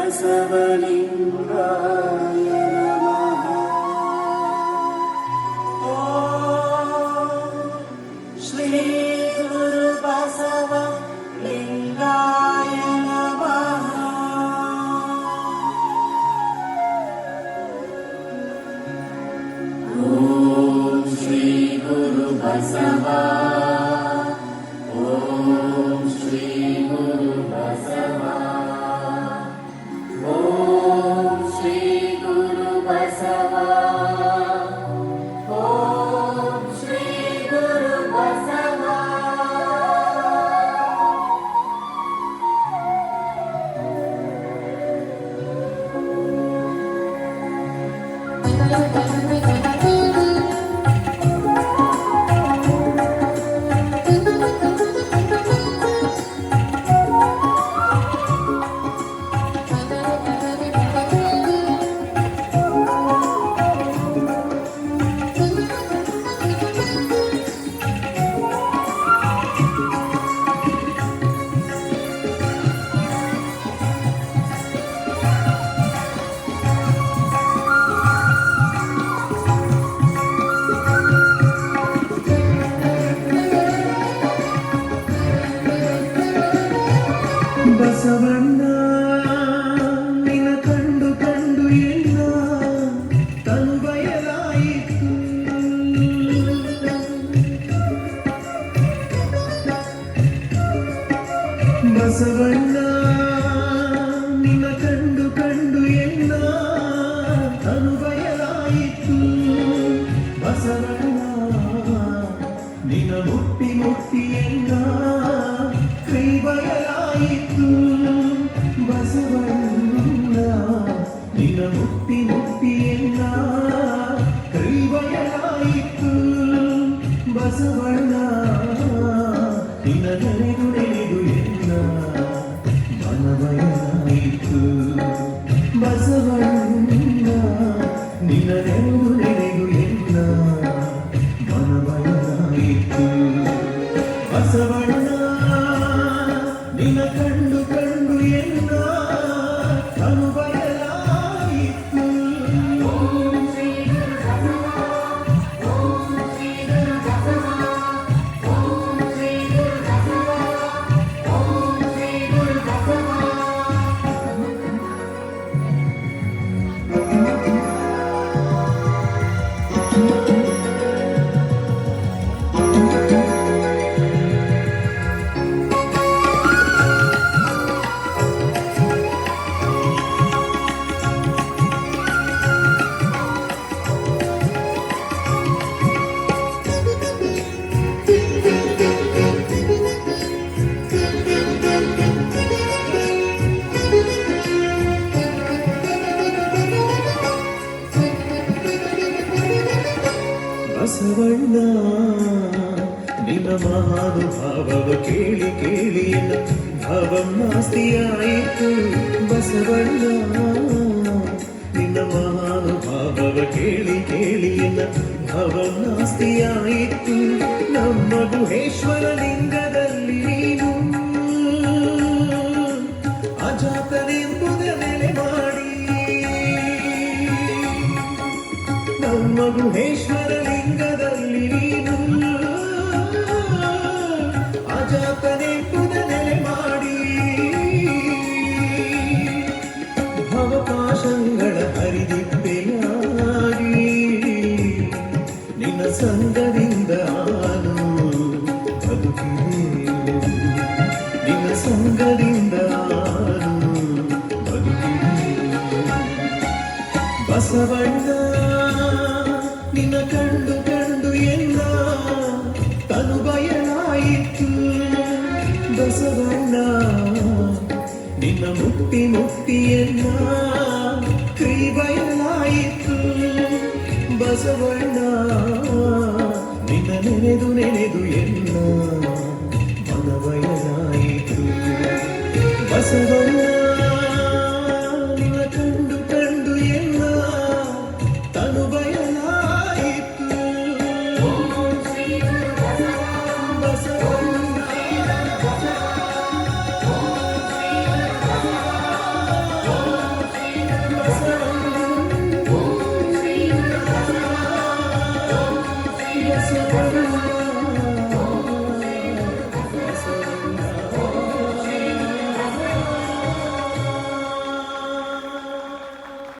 ಬಸವಲಿಂಗಾಯ ನಮಃ. ಓಂ ಶ್ರೀ ಗುರು ಬಸವಲಿಂಗಾಯ ನಮಃ. ಓಂ ಶ್ರೀ ಗುರು ಬಸವ. ಓಂ ಶ್ರೀ ಗುರು ಬಸವ. ಓಂ ಶ್ರೀ ಗುರು ಬಸವ. ಓಂ ಶ್ರೀ ಗುರು ಬಸವ. ಬಸವಣ್ಣ ನಿನ್ನ ಕಂಡು ಕಂಡು ಎಲ್ಲ ತನು ಬಯಲಾಯಿತು. ಬಸವಣ್ಣ ನಿನ್ನ ಕಂಡು ಕಂಡು ಎಲ್ಲ ತನು ಬಯಲಾಯಿತು. ಬಸವಣ್ಣ ನಿನ್ನ ಮುಟ್ಟಿ ಮುಟ್ಟಿ ಎಲ್ಲ ಕೈ ಬಯಲಾಯಿತು. ಬಸವಣ್ಣ ನಿನ್ನ ಮುಟ್ಟಿ ಮುಟ್ಟಿ ಎಲ್ಲ ಕೈ ಬಯಲಾಯಿತು. ಬಸವಣ್ಣ ನಿನ್ನ ನೆನೆದು ನೆನೆದು ಎಲ್ಲ ಮನ ಬಯಲಾಯಿತು. ಬಸವಣ್ಣ ನಿನ್ನ ನೆನೆದು ನೆನೆದು ಎಲ್ಲ ಮನ ಬಯಲಾಯಿತು. ಬಸವಣ್ಣ ನಿನ್ನ ಕಂಡು ಕಂಡು ಎಲ್ಲ ತನು ಬಯಲಾಯಿತು. ಓಂ ಶ್ರೀ ಗುರು ಬಸವ. ಓಂ ಶ್ರೀ ಗುರು ಬಸವ. ಓಂ ಶ್ರೀ ಗುರು ಬಸವ. ಓಂ ಶ್ರೀ ಗುರು ಬಸವ. ಬಸವಣ್ಣ ನಿನ್ನ ಮಹಾನುಭಾವವ ಕೇಳಿ ಕೇಳಿ ಭಾವನಾಸ್ತಿಯಾಯಿತು. ಬಸವಣ್ಣ ನಿನ್ನ ಮಹಾನುಭಾವವ ಕೇಳಿ ಕೇಳಿ ಭಾವನಾಸ್ತಿಯಾಯಿತು. ನಮ್ಮ ಗುಹೇಶ್ವರ ಲಿಂಗದಲ್ಲಿ ನೀನು ಅಜಾತನೆಂಬುದ ನೆಲೆ ಮಾಡಿ. ನಮ್ಮ ಗುಹೇಶ್ವರ ಲಿಂಗದಲ್ಲಿ ನೀನು ಅಜಾತನೆಂಬುದ ನೆಲೆ ಮಾಡಿ. ಭವಪಾಶಗಳ ಹರಿದಿಪ್ಪೆಯಾಗಿ ನಿನ್ನ ಸಂಗದಿಂದ ನಾನು ಬದುಕಿದೆ. ನಿನ್ನ ಸಂಗದಿಂದ ನಾನು ಬದುಕಿದೆ. ಬಸವಣ್ಣ ನಿನ್ನ ಕಂಡು ಕಂಡು ಎಲ್ಲ ತನು ಬಯಲಾಯಿತು. ಬಸವಣ್ಣ ನಿನ್ನ ಮುಟ್ಟಿ ಮುಟ್ಟಿ ಎಲ್ಲ ಕೈ ಬಯಲಾಯಿತು. ಬಸವಣ್ಣ ನಿನ್ನ ನೆನೆದು ನೆನೆದು ಎಲ್ಲ ಮನ ಬಯಲಾಯಿತು. ಬಸವಣ್ಣ ನಿನ್ನ ಕಂಡು ಕಂಡು ಎಲ್ಲ ತನು ಬಯಲಾಯಿತು. ಓಂ ಶ್ರೀ ಗುರು ಬಸವ. ಬಸವಣ್ಣ. ಓಂ ಶ್ರೀ ಗುರು ಬಸವ. ಬಸವ